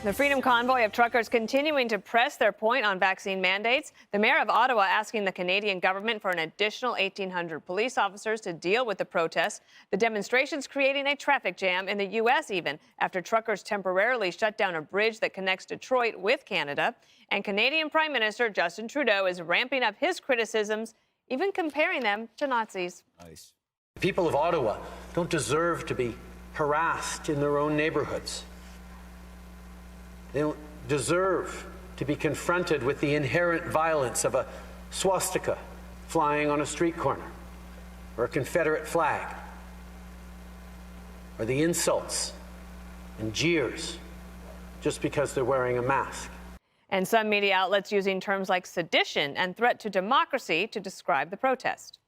The Freedom Convoy of truckers continuing to press their point on vaccine mandates. The mayor of Ottawa asking the Canadian government for an additional 1,800 police officers to deal with the protests. The demonstrations creating a traffic jam in the U.S. even after truckers temporarily shut down a bridge that connects Detroit with Canada. And Canadian Prime Minister Justin Trudeau is ramping up his criticisms, even comparing them to Nazis. Nice. The people of Ottawa don't deserve to be harassed in their own neighborhoods. They don't deserve to be confronted with the inherent violence of a swastika flying on a street corner, or a Confederate flag, or the insults and jeers just because they're wearing a mask. And some media outlets using terms like sedition and threat to democracy to describe the protest.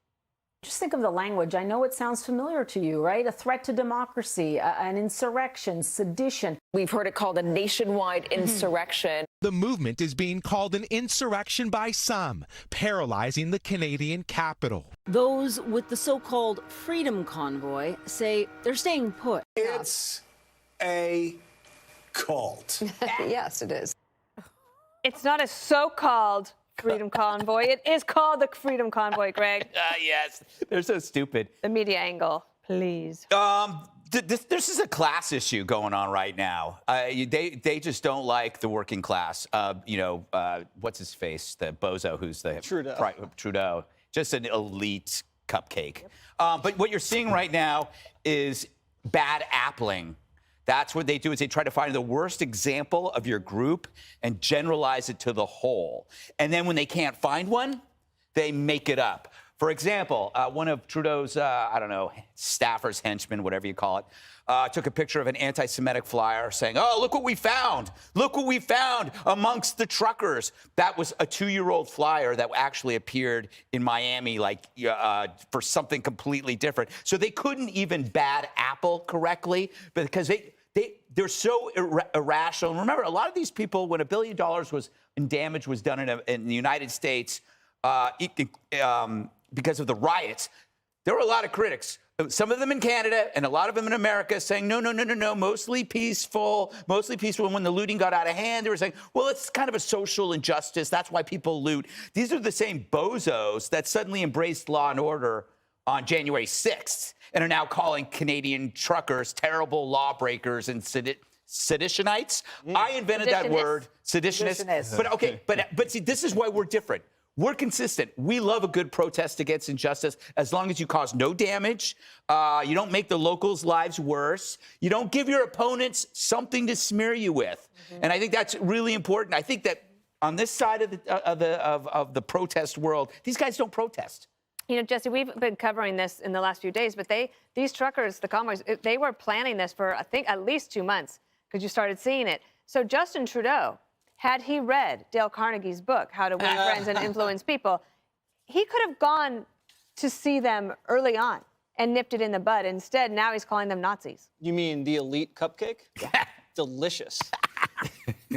Just think of the language. I know it sounds familiar to you, right? A threat to democracy, an insurrection, sedition. We've heard it called a nationwide insurrection. The movement is being called an insurrection by some, paralyzing the Canadian capital. Those with the so-called Freedom Convoy say they're staying put. It's a cult. Yes, it is. It's not a so-called Freedom Convoy. It is called the Freedom Convoy, Greg. Yes, they're so stupid. The media angle, please. This is a class issue going on right now. They just don't like the working class. What's his face? The bozo who's the Trudeau. Just an elite cupcake. But what you're seeing right now is bad appling. That's what they do, is they try to find the worst example of your group and generalize it to the whole. And then when they can't find one, they make it up. For example, one of Trudeau's, staffers, henchmen, whatever you call it, took a picture of an anti-Semitic flyer saying, "Oh, look what we found. Look what we found amongst the truckers." That was a 2-year-old flyer that actually appeared in Miami, for something completely different. So they couldn't even bad apple correctly because they're so irrational. And remember, a lot of these people, when $1 billion was in damage was done in the United States, because of the riots, there were a lot of critics. Some of them in Canada and a lot of them in America saying, no, mostly peaceful. And when the looting got out of hand, they were saying, well, it's kind of a social injustice. That's why people loot. These are the same bozos that suddenly embraced law and order on January 6th and are now calling Canadian truckers terrible lawbreakers and seditionites. I invented that word, seditionists. But see, this is why we're different. We're consistent. We love a good protest against injustice as long as you cause no damage, you don't make the locals' lives worse, you don't give your opponents something to smear you with. And I think that's really important. I think that on this side of the protest world, these guys don't protest. You know, Jesse, we've been covering this in the last few days, but these truckers, the convoys, they were planning this for, I think, at least 2 months because you started seeing it. So Justin Trudeau, had he read Dale Carnegie's book, How to Win Friends and Influence People, he could have gone to see them early on and nipped it in the bud. Instead, now he's calling them Nazis. You mean the elite cupcake? Yeah. Delicious.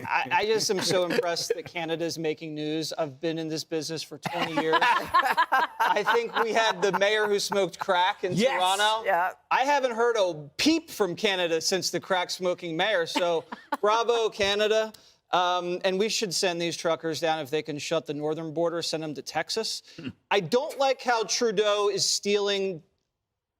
I just am so impressed that Canada's making news. I've been in this business for 20 years. I think we had the mayor who smoked crack in Toronto. Yeah. I haven't heard a peep from Canada since the crack-smoking mayor, so bravo, Canada. And we should send these truckers down if they can shut the northern border, send them to Texas. I don't like how Trudeau is stealing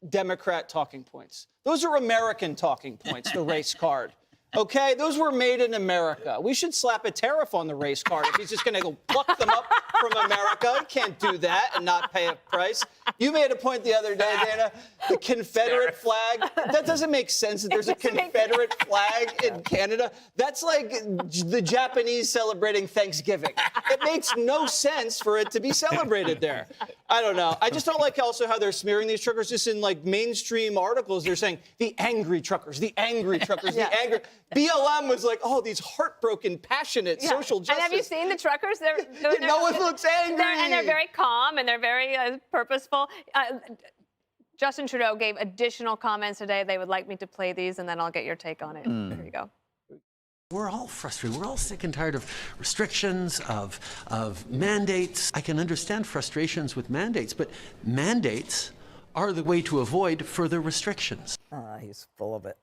Democrat talking points. Those are American talking points, the race card. Okay, those were made in America. We should slap a tariff on the race card if he's just going to go pluck them up from America. He can't do that and not pay a price. You made a point the other day, Dana, the Confederate flag. That doesn't make sense that there's a Confederate flag in Canada. That's like the Japanese celebrating Thanksgiving. It makes no sense for it to be celebrated there. I don't know. I just don't like also how they're smearing these truckers just in like mainstream articles. They're saying the angry truckers, the angry truckers, the angry. BLM was like, oh, these heartbroken, passionate social justice. And have you seen the truckers? No one looks angry. And they're very calm and they're very purposeful. Justin Trudeau gave additional comments today. They would like me to play these, and then I'll get your take on it. There you go. We're all frustrated. We're all sick and tired of restrictions, of mandates. I can understand frustrations with mandates, but mandates are the way to avoid further restrictions. He's full of it.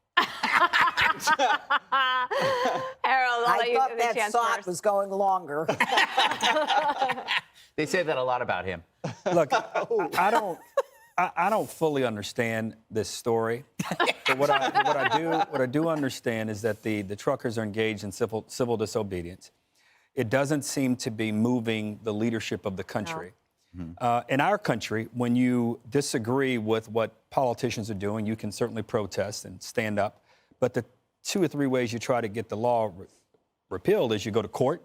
Harold, let I you thought the that chance thought first. was going longer. They say that a lot about him. Look, I don't fully understand this story, but what I do understand is that the truckers are engaged in civil disobedience. It doesn't seem to be moving the leadership of the country. No. In our country, when you disagree with what politicians are doing, you can certainly protest and stand up. But the 2 or 3 ways you try to get the law repealed is you go to court,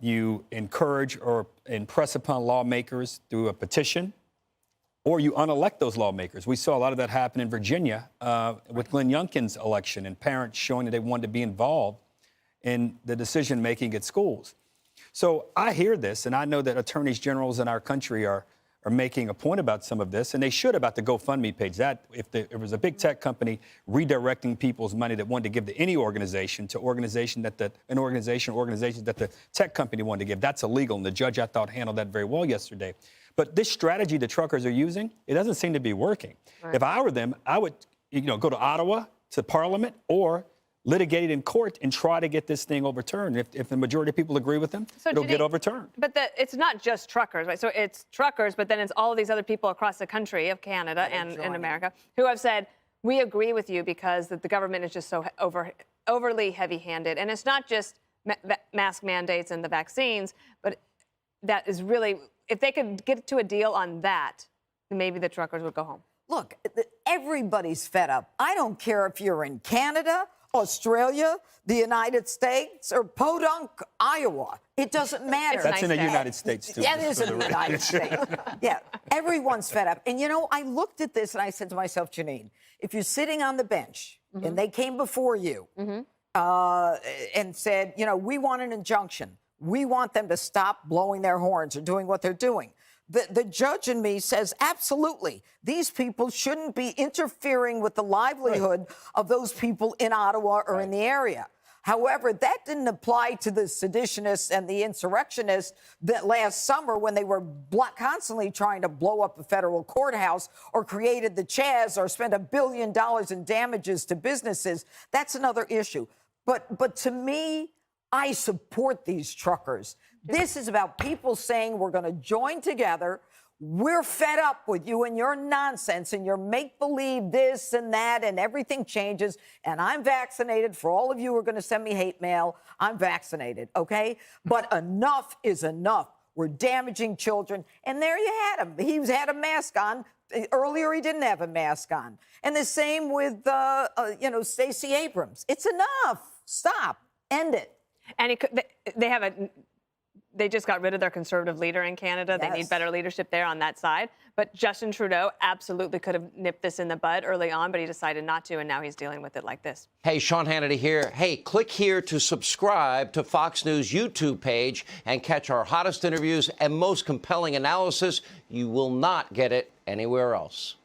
you encourage or impress upon lawmakers through a petition, or you unelect those lawmakers. We saw a lot of that happen in Virginia with Glenn Youngkin's election and parents showing that they wanted to be involved in the decision-making at schools. So I hear this, and I know that attorneys generals in our country are making a point about some of this, and they should about the GoFundMe page. That if there was a big tech company redirecting people's money that wanted to give to any organization to organizations that the tech company wanted to give, that's illegal. And the judge, I thought, handled that very well yesterday. But this strategy the truckers are using, it doesn't seem to be working. Right. If I were them, I would, go to Ottawa, to Parliament, or litigate it in court and try to get this thing overturned. If the majority of people agree with them, it'll get overturned. But it's not just truckers, right? So it's truckers, but then it's all these other people across the country of Canada and in America who have said, we agree with you because the government is just so overly heavy-handed. And it's not just mask mandates and the vaccines, but that is really, if they could get to a deal on that, then maybe the truckers would go home. Look, everybody's fed up. I don't care if you're in Canada, Australia, the United States, or Podunk, Iowa. It doesn't matter. That's in the United States, too. Yeah, it is in the United States. Yeah, everyone's fed up. And, I looked at this and I said to myself, Janine, if you're sitting on the bench and they came before you and said, we want an injunction. We want them to stop blowing their horns or doing what they're doing. The judge in me says, absolutely, these people shouldn't be interfering with the livelihood of those people in Ottawa or in the area. However, that didn't apply to the seditionists and the insurrectionists that last summer when they were constantly trying to blow up a federal courthouse or created the Chaz or spent $1 billion in damages to businesses. That's another issue. But to me, I support these truckers. This is about people saying we're going to join together. We're fed up with you and your nonsense and your make-believe this and that and everything changes. And I'm vaccinated. For all of you who are going to send me hate mail, I'm vaccinated, okay? But enough is enough. We're damaging children. And there you had him. He had a mask on. Earlier, he didn't have a mask on. And the same with, Stacey Abrams. It's enough. Stop. End it. And they just got rid of their conservative leader in Canada. Yes. They need better leadership there on that side. But Justin Trudeau absolutely could have nipped this in the bud early on, but he decided not to, and now he's dealing with it like this. Hey, Sean Hannity here. Hey, click here to subscribe to Fox News YouTube page and catch our hottest interviews and most compelling analysis. You will not get it anywhere else.